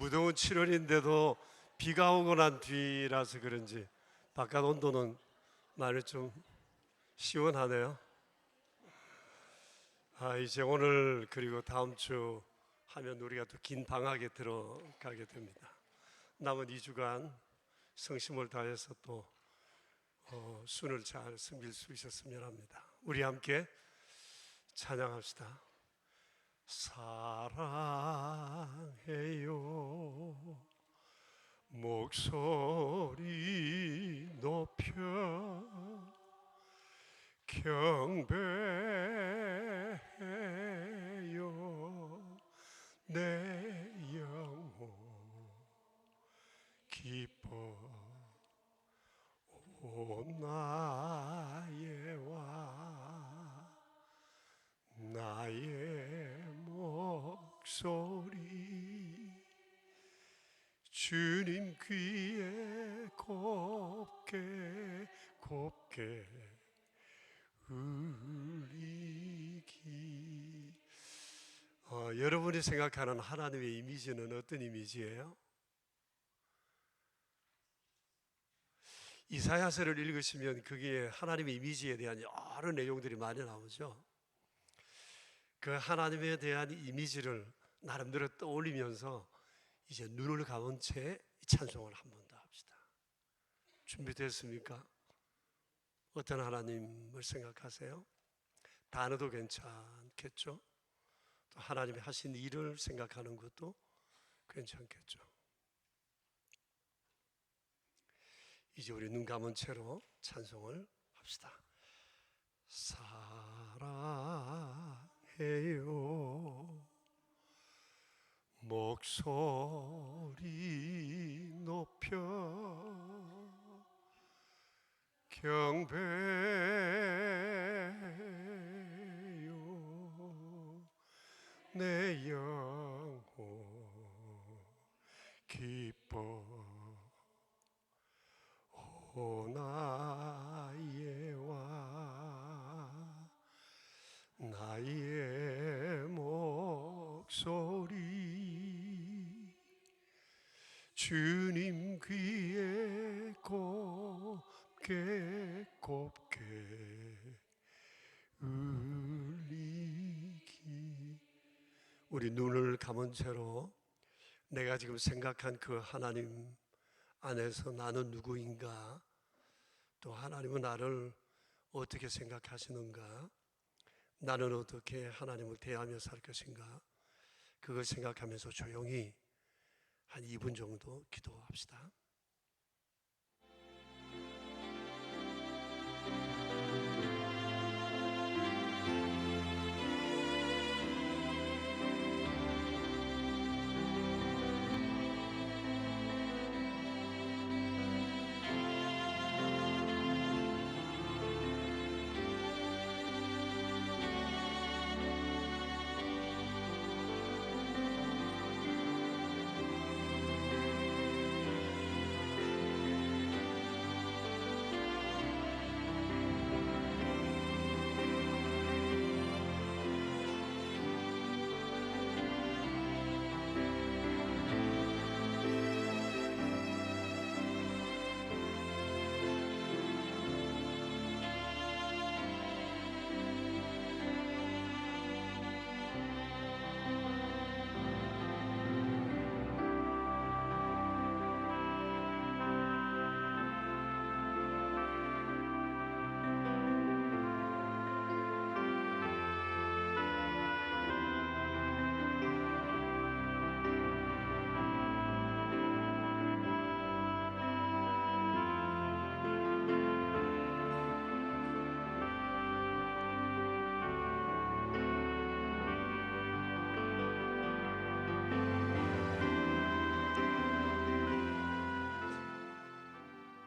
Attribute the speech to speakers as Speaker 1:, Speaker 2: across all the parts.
Speaker 1: 무더운 7월인데도 비가 오고 난 뒤라서 그런지 바깥 온도는 많이 좀 시원하네요. 이제 오늘 그리고 다음 주 하면 우리가 또 긴 방학에 들어가게 됩니다. 남은 2주간 성심을 다해서 또 순을 잘 섬길 수 있었으면 합니다. 우리 함께 찬양합시다. 사랑해요 목소리 높여 경배해요 내 영혼 기뻐 오 나의 왕 나의 목소리 주님 귀에 곱게 곱게 울리기. 여러분이 생각하는 하나님의 이미지는 어떤 이미지예요? 이사야서를 읽으시면 거기에 하나님의 이미지에 대한 여러 내용들이 많이 나오죠. 그 하나님에 대한 이미지를 나름대로 떠올리면서 이제 눈을 감은 채 찬송을 한 번 더 합시다. 준비됐습니까? 어떤 하나님을 생각하세요? 단어도 괜찮겠죠? 또 하나님이 하신 일을 생각하는 것도 괜찮겠죠? 이제 우리 눈 감은 채로 찬송을 합시다. 사랑해요 목소리 높여 경배해요 내 영혼 기뻐 오 나의 왕 나의 목소리 주님 귀에 곱게 곱게 울리기. 우리 눈을 감은 채로 내가 지금 생각한 그 하나님 안에서 나는 누구인가, 또 하나님은 나를 어떻게 생각하시는가, 나는 어떻게 하나님을 대하며 살 것인가, 그걸 생각하면서 조용히 한 2분 정도 기도합시다.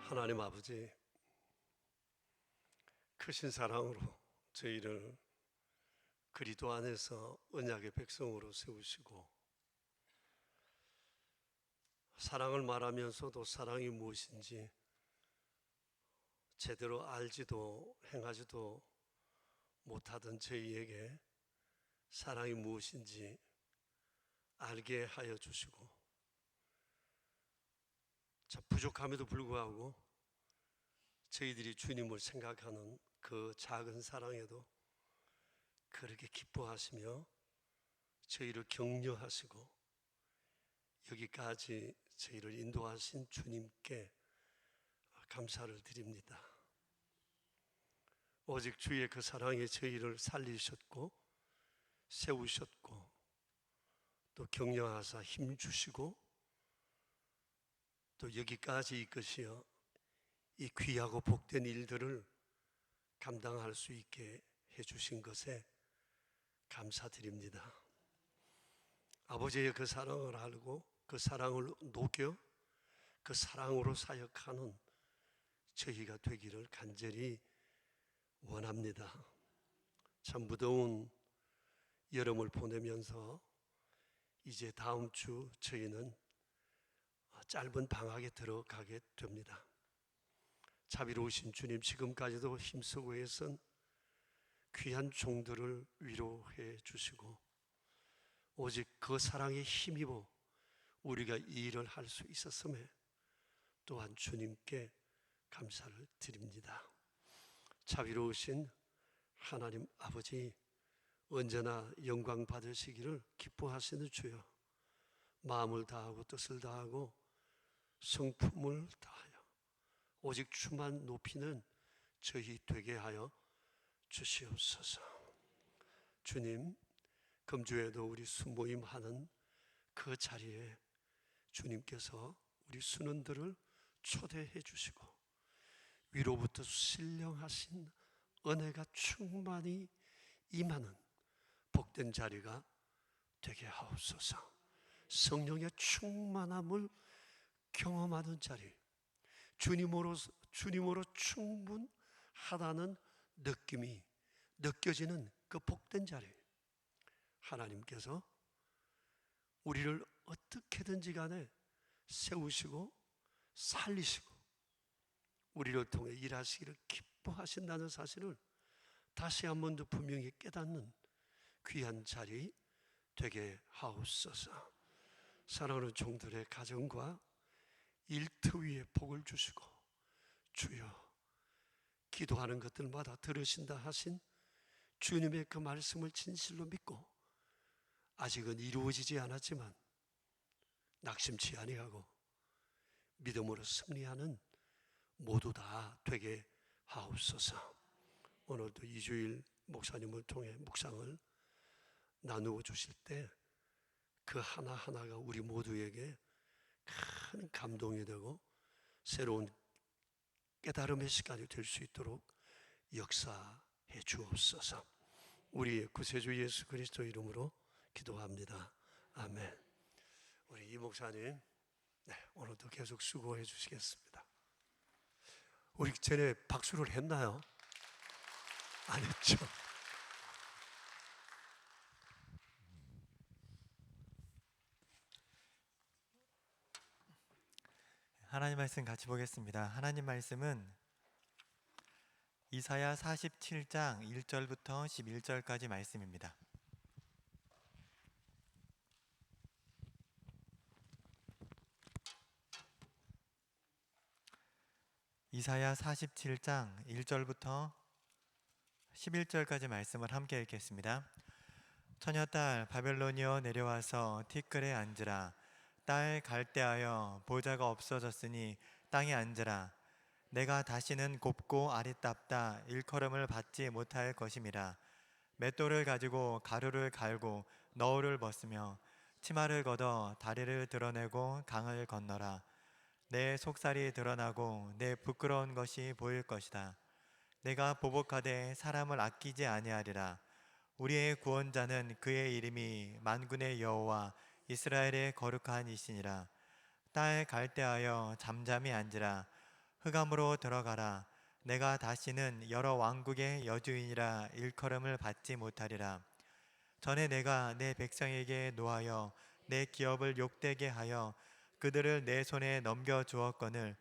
Speaker 1: 하나님 아버지, 크신 사랑으로 저희를 그리스도 안에서 언약의 백성으로 세우시고, 사랑을 말하면서도 사랑이 무엇인지 제대로 알지도 행하지도 못하던 저희에게 사랑이 무엇인지 알게 하여 주시고, 자, 부족함에도 불구하고 저희들이 주님을 생각하는 그 작은 사랑에도 그렇게 기뻐하시며 저희를 격려하시고 여기까지 저희를 인도하신 주님께 감사를 드립니다. 오직 주의 그 사랑에 저희를 살리셨고 세우셨고 또 격려하사 힘주시고 또 여기까지 이끄시어 이 귀하고 복된 일들을 감당할 수 있게 해주신 것에 감사드립니다. 아버지의 그 사랑을 알고 그 사랑을 녹여 그 사랑으로 사역하는 저희가 되기를 간절히 원합니다. 참 무더운 여름을 보내면서 이제 다음 주 저희는 짧은 방학에 들어가게 됩니다. 자비로우신 주님, 지금까지도 힘쓰고 애쓴 귀한 종들을 위로해 주시고 오직 그 사랑에 힘입어 우리가 이 일을 할 수 있었음에 또한 주님께 감사를 드립니다. 자비로우신 하나님 아버지, 언제나 영광 받으시기를 기뻐하시는 주여, 마음을 다하고 뜻을 다하고 성품을 다하여 오직 주만 높이는 저희 되게 하여 주시옵소서. 주님, 금주에도 우리 수모임 하는 그 자리에 주님께서 우리 순원들을 초대해 주시고 위로부터 신령하신 은혜가 충만히 임하는 복된 자리가 되게 하옵소서. 성령의 충만함을 경험하는 자리, 주님으로 충분하다는 느낌이 느껴지는 그 복된 자리, 하나님께서 우리를 어떻게든지 간에 세우시고 살리시고 우리를 통해 일하시기를 기뻐하신다는 사실을 다시 한 번 더 분명히 깨닫는 귀한 자리 되게 하옵소서. 사랑하는 종들의 가정과 일터 위에 복을 주시고 주여, 기도하는 것들마다 들으신다 하신 주님의 그 말씀을 진실로 믿고 아직은 이루어지지 않았지만 낙심치 아니하고 믿음으로 승리하는 모두 다 되게 하옵소서. 오늘도 2주일 목사님을 통해 묵상을 나누어 주실 때 그 하나하나가 우리 모두에게 큰 감동이 되고 새로운 깨달음의 시간이 될 수 있도록 역사해 주옵소서. 우리의 구세주 예수 그리스도 이름으로 기도합니다. 아멘. 우리 이 목사님, 오늘도 계속 수고해 주시겠습니다. 우리 전에 박수를 했나요? 안 했죠?
Speaker 2: 하나님 말씀 같이 보겠습니다. 하나님 말씀은 이사야 47장 1절부터 11절까지 말씀입니다. 이사야 47장 1절부터 11절까지 말씀을 함께 읽겠습니다. 처녀딸 바벨론이여 내려와서 티끌에 앉으라. 딸 갈대하여 보좌가 없어졌으니 땅에 앉으라. 내가 다시는 곱고 아리답다 일컬음을 받지 못할 것임이라. 맷돌을 가지고 가루를 갈고 너울을 벗으며 치마를 걷어 다리를 드러내고 강을 건너라. 내 속살이 드러나고 내 부끄러운 것이 보일 것이다. 내가 보복하되 사람을 아끼지 아니하리라. 우리의 구원자는 그의 이름이 만군의 여호와 이스라엘의 거룩한 이시니라. 딸 갈대하여 잠잠히 앉으라. 흑암으로 들어가라. 내가 다시는 여러 왕국의 여주인이라 일컬음을 받지 못하리라. 전에 내가 내 백성에게 노하여 내 기업을 욕되게 하여 그들을 내 손에 넘겨주었거늘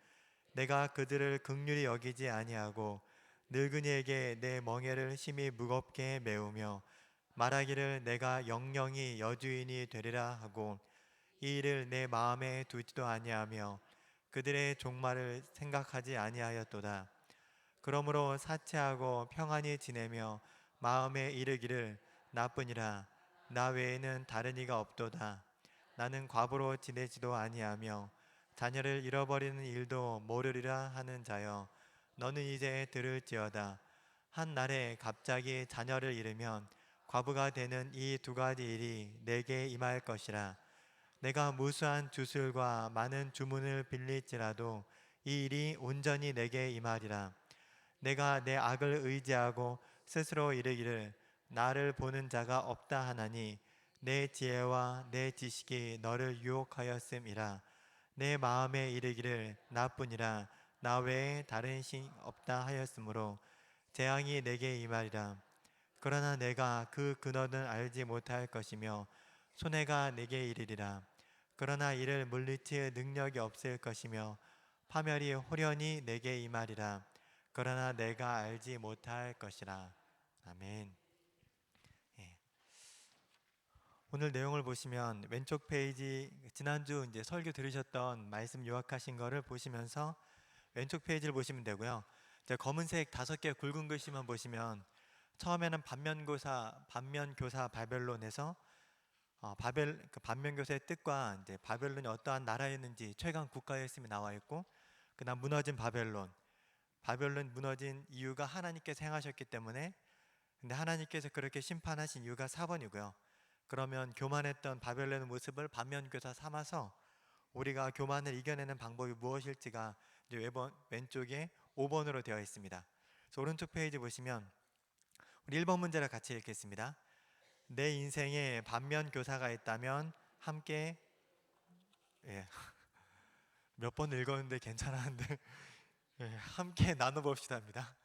Speaker 2: 내가 그들을 긍휼히 여기지 아니하고 늙은이에게 내 멍에를 심히 무겁게 메우며 말하기를 내가 영영이 여주인이 되리라 하고 이 일을 내 마음에 두지도 아니하며 그들의 종말을 생각하지 아니하였도다. 그러므로 사치하고 평안히 지내며 마음에 이르기를 나뿐이라 나 외에는 다른 이가 없도다. 나는 과부로 지내지도 아니하며 자녀를 잃어버리는 일도 모르리라 하는 자여, 너는 이제 들을지어다. 한 날에 갑자기 자녀를 잃으면 과부가 되는 이 두 가지 일이 내게 임할 것이라. 내가 무수한 주술과 많은 주문을 빌릴지라도 이 일이 온전히 내게 임하리라. 내가 내 악을 의지하고 스스로 이르기를 나를 보는 자가 없다 하나니 내 지혜와 내 지식이 너를 유혹하였음이라. 내 마음에 이르기를 나뿐이라 나 외에 다른 신 없다 하였으므로 재앙이 내게 임하리라. 그러나 내가 그 근원은 알지 못할 것이며 손해가 내게 이르리라. 그러나 이를 물리칠 능력이 없을 것이며 파멸이 호련히 내게 임하리라. 그러나 내가 알지 못할 것이라. 아멘. 예. 오늘 내용을 보시면 왼쪽 페이지, 지난주 이제 설교 들으셨던 말씀 요약하신 거를 보시면서 왼쪽 페이지를 보시면 되고요. 이제 검은색 5개 굵은 글씨만 보시면 처음에는 반면교사 바벨론에서 반면교사의 뜻과 이제 바벨론이 어떠한 나라였는지 최강 국가였음이 나와 있고, 그다음 무너진 바벨론 무너진 이유가 하나님께서 행하셨기 때문에, 근데 하나님께서 그렇게 심판하신 이유가 4번이고요. 그러면 교만했던 바벨론의 모습을 반면교사 삼아서 우리가 교만을 이겨내는 방법이 무엇일지가 이제 왼쪽에 5번으로 되어 있습니다. 그래서 오른쪽 페이지 보시면 우리 1번 문제를 같이 읽겠습니다. 내 인생에 반면교사가 있다면 함께, 몇 번 읽었는데 괜찮았는데 함께 나눠봅시다입니다.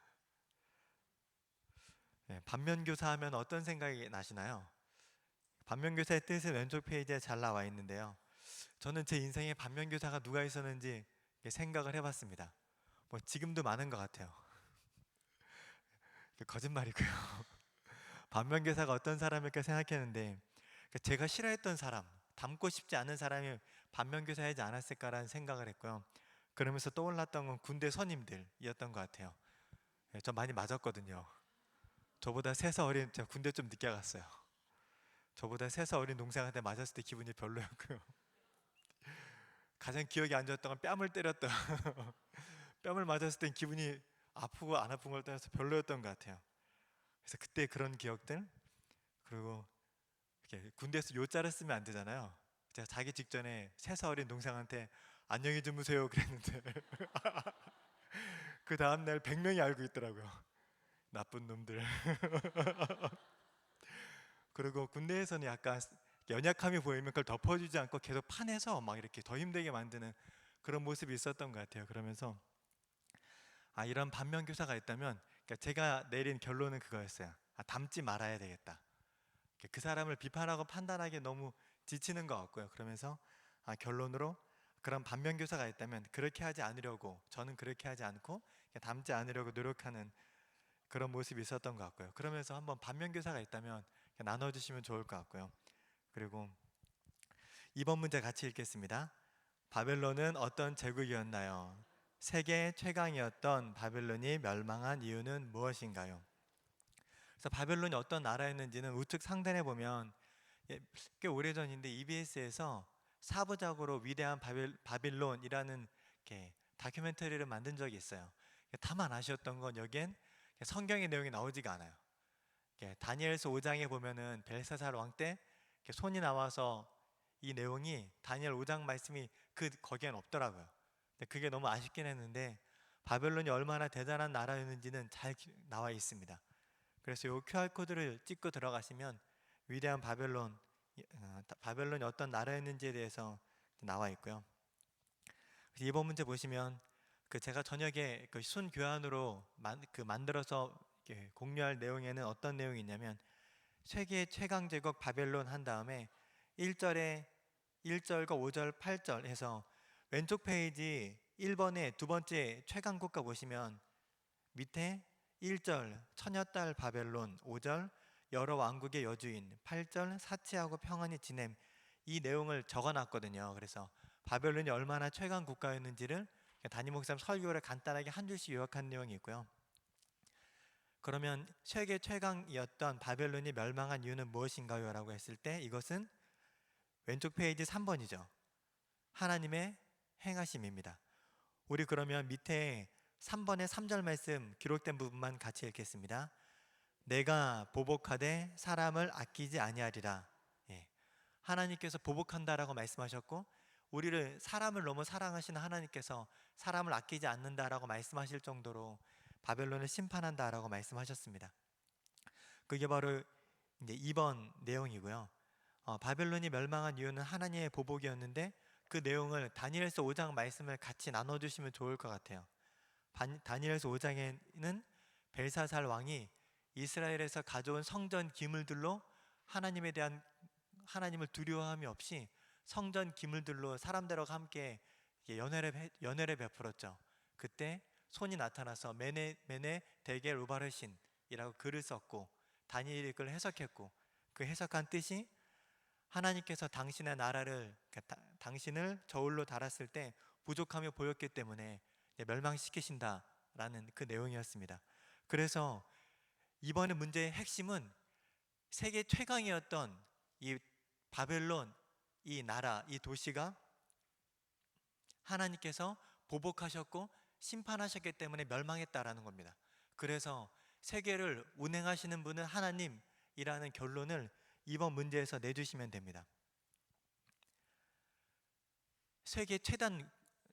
Speaker 2: 반면교사 하면 어떤 생각이 나시나요? 반면교사의 뜻은 왼쪽 페이지에 잘 나와 있는데요. 저는 제 인생에 반면교사가 누가 있었는지 생각을 해봤습니다. 뭐 지금도 많은 것 같아요. 거짓말이고요. 반면교사가 어떤 사람일까 생각했는데, 제가 싫어했던 사람, 닮고 싶지 않은 사람이 반면교사이지 않았을까라는 생각을 했고요. 그러면서 떠올랐던 건 군대 선임들이었던 것 같아요. 저 많이 맞았거든요. 저보다 3살 어린, 제가 군대 좀 늦게 갔어요. 저보다 3살 어린 동생한테 맞았을 때 기분이 별로였고요. 가장 기억에 안 좋았던 건 뺨을 때렸던 뺨을 맞았을 땐 기분이 아프고 안 아픈 걸 떠나서 별로였던 것 같아요. 그래서 그때 그런 기억들, 그리고 이렇게 군대에서 요자를 쓰면 안 되잖아요. 제가 자기 직전에 3살 어린 동생한테 안녕히 주무세요 그랬는데 그 다음날 100명이 알고 있더라고요. 나쁜 놈들. 그리고 군대에서는 약간 연약함이 보이면 그걸 덮어주지 않고 계속 파내서 막 이렇게 더 힘들게 만드는 그런 모습이 있었던 것 같아요. 그러면서 이런 반면교사가 있다면, 그러니까 제가 내린 결론은 그거였어요. 닮지 말아야 되겠다. 그 사람을 비판하고 판단하기에 너무 지치는 것 같고요. 그러면서 결론으로 그런 반면교사가 있다면 그렇게 하지 않으려고, 저는 그렇게 하지 않고 닮지 않으려고 노력하는 그런 모습이 있었던 것 같고요. 그러면서 한번 반면교사가 있다면 나눠주시면 좋을 것 같고요. 그리고 2번 문제 같이 읽겠습니다. 바벨론은 어떤 제국이었나요? 세계 최강이었던 바벨론이 멸망한 이유는 무엇인가요? 그래서 바벨론이 어떤 나라였는지는 우측 상단에 보면 꽤 오래전인데 EBS에서 4부작으로 위대한 바빌론이라는 다큐멘터리를 만든 적이 있어요. 다만 아쉬웠던 건 여기엔 성경의 내용이 나오지가 않아요. 다니엘서 5장에 보면은 벨사살 왕 때 손이 나와서 이 내용이 다니엘 5장 말씀이 거기엔 없더라고요. 근데 그게 너무 아쉽긴 했는데 바벨론이 얼마나 대단한 나라였는지는 잘 나와 있습니다. 그래서 이 QR코드를 찍고 들어가시면 위대한 바벨론이 어떤 나라였는지에 대해서 나와 있고요. 이번 문제 보시면 제가 저녁에 순교환으로 만들어서 공유할 내용에는 어떤 내용이 있냐면, 세계 최강 제국 바벨론 한 다음에 1절과 5절, 8절 해서 왼쪽 페이지 1번에 두 번째 최강 국가 보시면 밑에 1절 처녀딸 바벨론, 5절 여러 왕국의 여주인, 8절 사치하고 평안히 지냄, 이 내용을 적어놨거든요. 그래서 바벨론이 얼마나 최강 국가였는지를 담임 목사님 설교를 간단하게 한 줄씩 요약한 내용이 있고요. 그러면 세계 최강이었던 바벨론이 멸망한 이유는 무엇인가요? 라고 했을 때 이것은 왼쪽 페이지 3번이죠. 하나님의 행하심입니다. 우리 그러면 밑에 3번의 3절 말씀 기록된 부분만 같이 읽겠습니다. 내가 보복하되 사람을 아끼지 아니하리라. 예. 하나님께서 보복한다라고 말씀하셨고 우리를 사람을 너무 사랑하시는 하나님께서 사람을 아끼지 않는다라고 말씀하실 정도로 바벨론을 심판한다라고 말씀하셨습니다. 그게 바로 이제 2번 내용이고요. 바벨론이 멸망한 이유는 하나님의 보복이었는데 그 내용을 다니엘서 5장 말씀을 같이 나눠주시면 좋을 것 같아요. 다니엘서 5장에는 벨사살 왕이 이스라엘에서 가져온 성전 기물들로 하나님을 두려워함이 없이 성전 기물들로 사람들과 함께 연회를 베풀었죠. 그때 손이 나타나서 메네 데겔 우바르신이라고 글을 썼고 다니엘이 그걸 해석했고 그 해석한 뜻이 하나님께서 당신의 나라를 당신을 저울로 달았을 때 부족함이 보였기 때문에 멸망시키신다라는 그 내용이었습니다. 그래서 이번에 문제의 핵심은 세계 최강이었던 이 바벨론 이 나라 이 도시가 하나님께서 보복하셨고 심판하셨기 때문에 멸망했다라는 겁니다. 그래서 세계를 운행하시는 분은 하나님이라는 결론을 이번 문제에서 내주시면 됩니다. 세계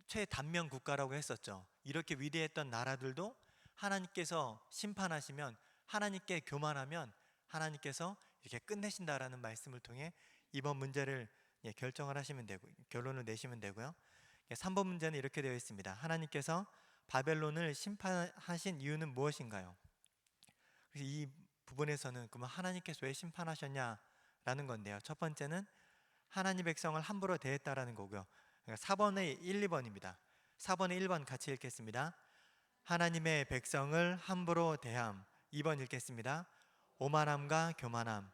Speaker 2: 최단면 국가라고 했었죠. 이렇게 위대했던 나라들도 하나님께서 심판하시면 하나님께 교만하면 하나님께서 이렇게 끝내신다라는 말씀을 통해 이번 문제를 결정을 하시면 되고 결론을 내시면 되고요. 3번 문제는 이렇게 되어 있습니다. 하나님께서 바벨론을 심판하신 이유는 무엇인가요? 그래서 이 부분에서는 그러면 하나님께서 왜 심판하셨냐라는 건데요. 첫 번째는 하나님 백성을 함부로 대했다라는 거고요. 4번의 1, 2번입니다. 4번의 1번 같이 읽겠습니다. 하나님의 백성을 함부로 대함. 2번 읽겠습니다. 오만함과 교만함.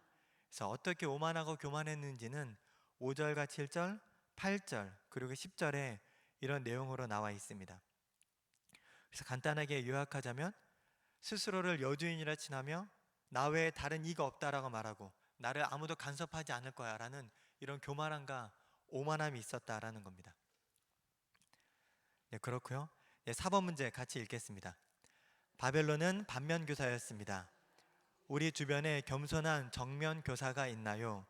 Speaker 2: 그래서 어떻게 오만하고 교만했는지는 5절과 7절, 8절 그리고 10절에 이런 내용으로 나와 있습니다. 그래서 간단하게 요약하자면 스스로를 여주인이라 칭하며 나 외에 다른 이가 없다라고 말하고 나를 아무도 간섭하지 않을 거야 라는 이런 교만함과 오만함이 있었다라는 겁니다. 네, 그렇고요. 4번 문제 같이 읽겠습니다. 바벨론은 반면교사였습니다. 우리 주변에 겸손한 정면교사가 있나요?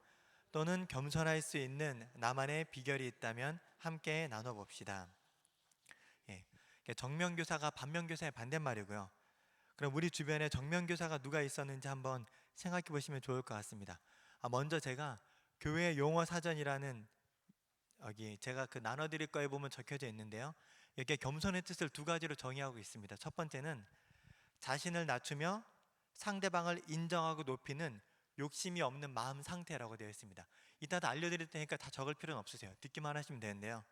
Speaker 2: 또는 겸손할 수 있는 나만의 비결이 있다면 함께 나눠봅시다. 예, 정면교사가 반면교사의 반대말이고요. 그럼 우리 주변에 정면교사가 누가 있었는지 한번 생각해 보시면 좋을 것 같습니다. 먼저 제가 교회 용어 사전이라는 여기 제가 그 나눠드릴 거에 보면 적혀져 있는데요. 이렇게 겸손의 뜻을 두 가지로 정의하고 있습니다. 첫 번째는 자신을 낮추며 상대방을 인정하고 높이는 욕심이 없는 마음 상태라고 되어 있습니다. 이따 다 알려드릴 테니까 다 적을 필요는 없으세요. 듣기만 하시면 되는데요.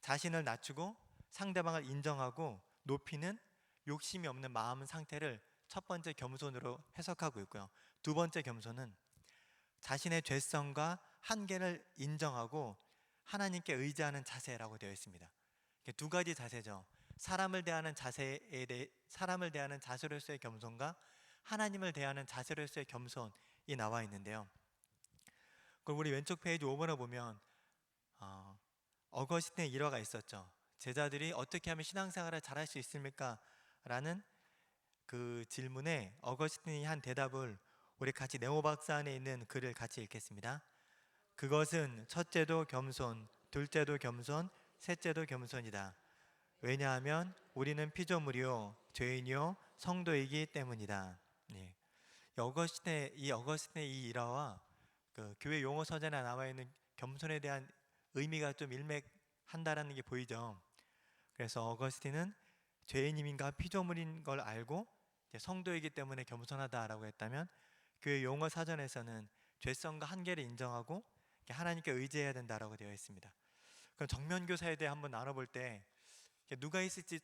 Speaker 2: 자신을 낮추고 상대방을 인정하고 높이는 욕심이 없는 마음 상태를 첫 번째 겸손으로 해석하고 있고요. 두 번째 겸손은 자신의 죄성과 한계를 인정하고 하나님께 의지하는 자세라고 되어 있습니다. 두 가지 자세죠. 사람을 대하는 자세로서의 겸손과 하나님을 대하는 자세로서의 겸손이 나와 있는데요. 그럼 우리 왼쪽 페이지 5번에 보면 어거스틴의 일화가 있었죠. 제자들이 어떻게 하면 신앙생활을 잘할 수 있습니까? 라는 그 질문에 어거스틴이 한 대답을 우리 같이 네모 박스 안에 있는 글을 같이 읽겠습니다. 그것은 첫째도 겸손, 둘째도 겸손, 셋째도 겸손이다. 왜냐하면 우리는 피조물이요 죄인이요 성도이기 때문이다. 네. 어거스틴의 이 일화와 그 교회 용어 서전에 나와 있는 겸손에 대한 의미가 좀 일맥한다라는 게 보이죠. 그래서 어거스틴은 죄인임인가 피조물인 걸 알고 성도이기 때문에 겸손하다라고 했다면 교회 용어 사전에서는 죄성과 한계를 인정하고 하나님께 의지해야 된다라고 되어 있습니다. 그럼 정면교사에 대해 한번 나눠볼 때 누가 있을지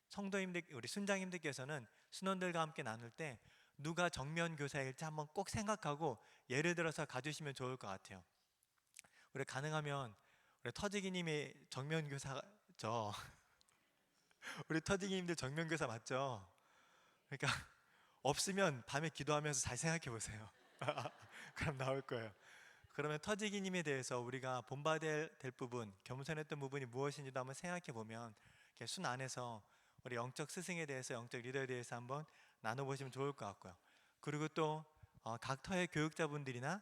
Speaker 2: 성도님들 우리 순장님들께서는 순원들과 함께 나눌 때 누가 정면교사일지 한번 꼭 생각하고 예를 들어서 가주시면 좋을 것 같아요. 우리 가능하면 우리 터지기님이 정면교사죠. 우리 터지기님들 정면교사 맞죠? 그러니까 없으면 밤에 기도하면서 잘 생각해 보세요. 그럼 나올 거예요. 그러면 터지기님에 대해서 우리가 본받아야 될 부분, 겸손했던 부분이 무엇인지도 한번 생각해 보면 이렇게 순 안에서 우리 영적 스승에 대해서, 영적 리더에 대해서 한번 나눠보시면 좋을 것 같고요. 그리고 또 각 터의 교육자분들이나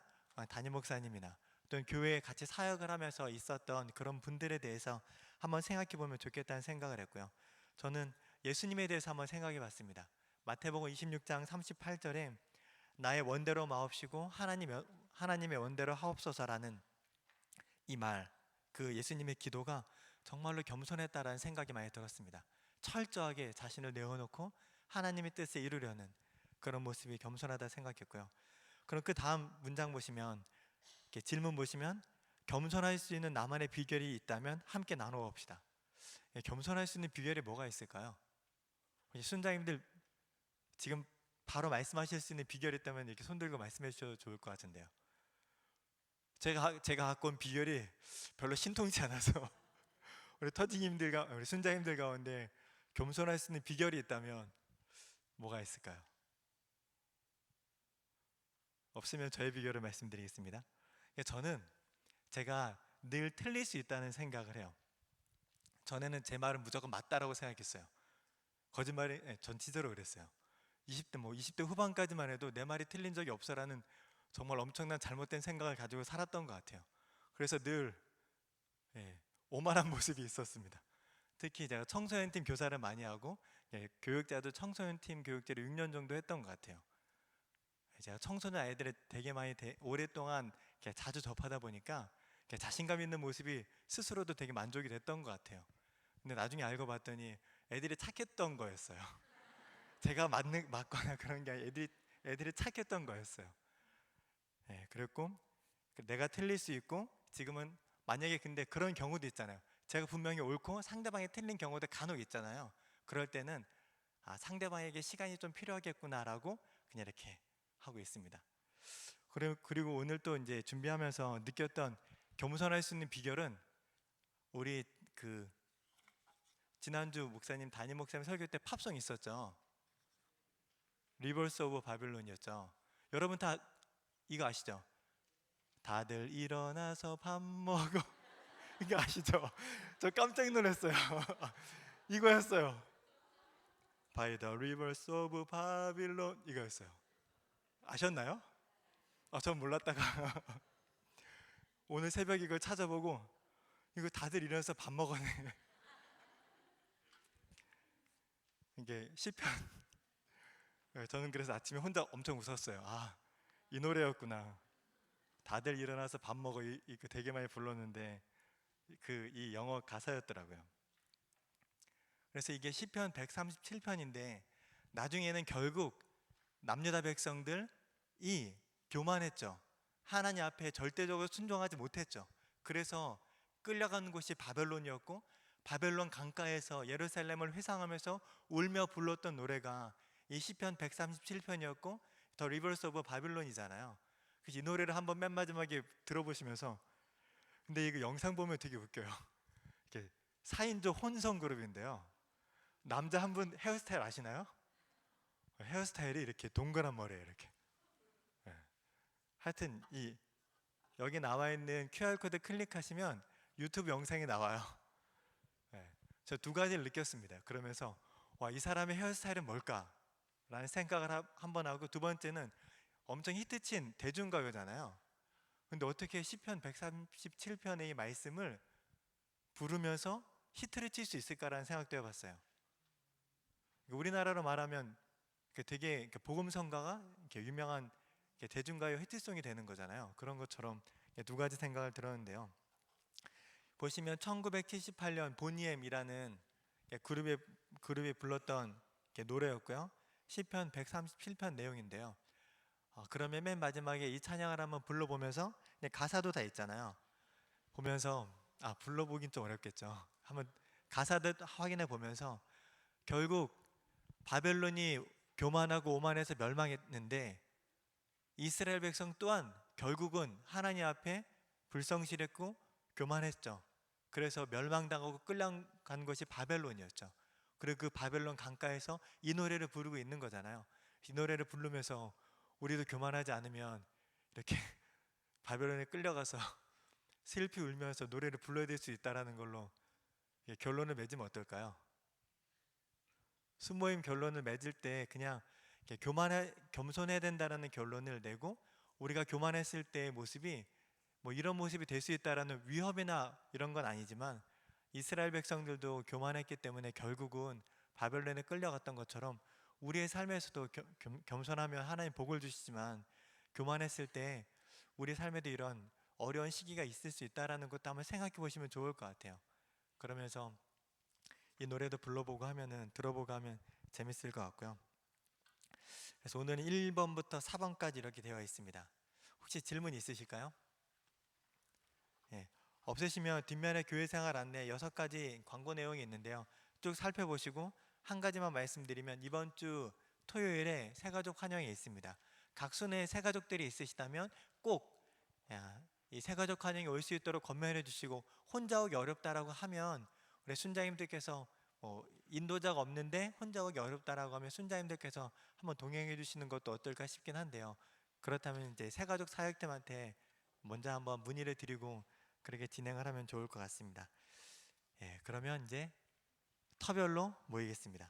Speaker 2: 담임 목사님이나 또는 교회에 같이 사역을 하면서 있었던 그런 분들에 대해서 한번 생각해 보면 좋겠다는 생각을 했고요. 저는 예수님에 대해서 한번 생각해 봤습니다. 마태복음 26장 38절에 나의 원대로 마옵시고 하나님의 원대로 하옵소서라는 이 말, 그 예수님의 기도가 정말로 겸손했다라는 생각이 많이 들었습니다. 철저하게 자신을 내어놓고 하나님의 뜻을 이루려는 그런 모습이 겸손하다 생각했고요. 그럼 그 다음 문장 보시면, 이렇게 질문 보시면, 겸손할 수 있는 나만의 비결이 있다면 함께 나눠 봅시다. 겸손할 수 있는 비결이 뭐가 있을까요? 순장님들 지금 바로 말씀하실 수 있는 비결이 있다면 이렇게 손 들고 말씀해 주셔도 좋을 것 같은데요. 제가 갖고 온 비결이 별로 신통치 않아서 우리 터지님들과 우리 순장님들 가운데 겸손할 수 있는 비결이 있다면 뭐가 있을까요? 없으면 저의 비결을 말씀드리겠습니다. 저는 제가 늘 틀릴 수 있다는 생각을 해요. 전에는 제 말은 무조건 맞다라고 생각했어요. 거짓말이 전치적으로 그랬어요. 20대 후반까지만 해도 내 말이 틀린 적이 없어라는 정말 엄청난 잘못된 생각을 가지고 살았던 것 같아요. 그래서 늘 오만한 모습이 있었습니다. 특히 제가 청소년팀 교사를 많이 하고 교육자도 청소년팀 교육자를 6년 정도 했던 것 같아요. 제가 청소년 아이들을 되게 많이 오랫동안 자주 접하다 보니까 자신감 있는 모습이 스스로도 되게 만족이 됐던 것 같아요. 근데 나중에 알고 봤더니 애들이 착했던 거였어요. 제가 맞거나 그런 게 아니라 애들이 착했던 거였어요. 그랬고 내가 틀릴 수 있고, 지금은 만약에 근데 그런 경우도 있잖아요. 제가 분명히 옳고 상대방이 틀린 경우도 간혹 있잖아요. 그럴 때는 상대방에게 시간이 좀 필요하겠구나라고 그냥 이렇게 하고 있습니다. 그리고 오늘 또 이제 준비하면서 느꼈던 겸손할 수 있는 비결은, 우리 지난주 목사님, 담임 목사님 설교 때 팝송 있었죠. 리버스 오브 바빌론이었죠. 여러분 다 이거 아시죠? 다들 일어나서 밥 먹어. 이거 아시죠? 저 깜짝 놀랐어요. 이거였어요. By the rivers of Babylon, 이거였어요. 아셨나요? 전 몰랐다가 오늘 새벽 이걸 찾아보고, 이거 다들 일어나서 밥 먹었네. 이게 시편. 저는 그래서 아침에 혼자 엄청 웃었어요. 이 노래였구나. 다들 일어나서 밥 먹어. 이거 되게 많이 불렀는데 이 영어 가사였더라고요. 그래서 이게 시편 137편인데 나중에는 결국 남유다 백성들이 교만했죠. 하나님 앞에 절대적으로 순종하지 못했죠. 그래서 끌려가는 곳이 바벨론이었고, 바벨론 강가에서 예루살렘을 회상하면서 울며 불렀던 노래가 이 시편 137편이었고 더 리버스 오브 바빌론이잖아요. 그래서 이 노래를 한번 맨 마지막에 들어보시면서, 근데 이거 영상 보면 되게 웃겨요. 이렇게 4인조 혼성 그룹인데요. 남자 한 분 헤어스타일 아시나요? 헤어스타일이 이렇게 동그란 머리예요. 이렇게. 하여튼 여기 나와 있는 QR코드 클릭하시면 유튜브 영상이 나와요. 저 두 가지를 느꼈습니다. 그러면서 이 사람의 헤어스타일은 뭘까? 라는 생각을 한번 하고, 두 번째는 엄청 히트친 대중가요잖아요. 근데 어떻게 시편 137편의 이 말씀을 부르면서 히트를 칠 수 있을까라는 생각도 해봤어요. 우리나라로 말하면 되게 복음성가가 유명한 대중가요 히트송이 되는 거잖아요. 그런 것처럼 두 가지 생각을 들었는데요. 보시면 1978년 보니엠이라는 그룹이 불렀던 노래였고요. 시편 137편 내용인데요. 그러면 맨 마지막에 이 찬양을 한번 불러보면서, 가사도 다 있잖아요. 보면서 불러보긴 좀 어렵겠죠. 한번 가사들 확인해 보면서, 결국 바벨론이 교만하고 오만해서 멸망했는데 이스라엘 백성 또한 결국은 하나님 앞에 불성실했고 교만했죠. 그래서 멸망당하고 끌려간 것이 바벨론이었죠. 그리고 그 바벨론 강가에서 이 노래를 부르고 있는 거잖아요. 이 노래를 부르면서 우리도 교만하지 않으면 이렇게 바벨론에 끌려가서 슬피 울면서 노래를 불러야 될 수 있다라는 걸로 결론을 맺으면 어떨까요? 순모임 결론을 맺을 때 그냥 겸손해야 된다라는 결론을 내고, 우리가 교만했을 때의 모습이 뭐 이런 모습이 될 수 있다라는 위협이나 이런 건 아니지만, 이스라엘 백성들도 교만했기 때문에 결국은 바벨론에 끌려갔던 것처럼 우리의 삶에서도 겸손하면 하나님 복을 주시지만, 교만했을 때 우리 삶에도 이런 어려운 시기가 있을 수 있다라는 것도 한번 생각해 보시면 좋을 것 같아요. 그러면서 이 노래도 불러보고 하면은, 들어보고 하면 재밌을 것 같고요. 그래서 오늘은 1번부터 4번까지 이렇게 되어 있습니다. 혹시 질문 있으실까요? 예. 없으시면 뒷면에 교회생활 안내 6가지 광고 내용이 있는데요. 쭉 살펴보시고 한 가지만 말씀드리면, 이번 주 토요일에 새가족 환영이 있습니다. 각 순에 새가족들이 있으시다면 꼭 이 새가족 환영이 올 수 있도록 건면해 주시고, 혼자 오기 어렵다라고 하면 우리 순자님들께서 인도자가 없는데 혼자 오기 어렵다라고 하면 순자님들께서 한번 동행해 주시는 것도 어떨까 싶긴 한데요. 그렇다면 이제 새가족 사역팀한테 먼저 한번 문의를 드리고 그렇게 진행을 하면 좋을 것 같습니다. 예, 그러면 이제 터별로 모이겠습니다.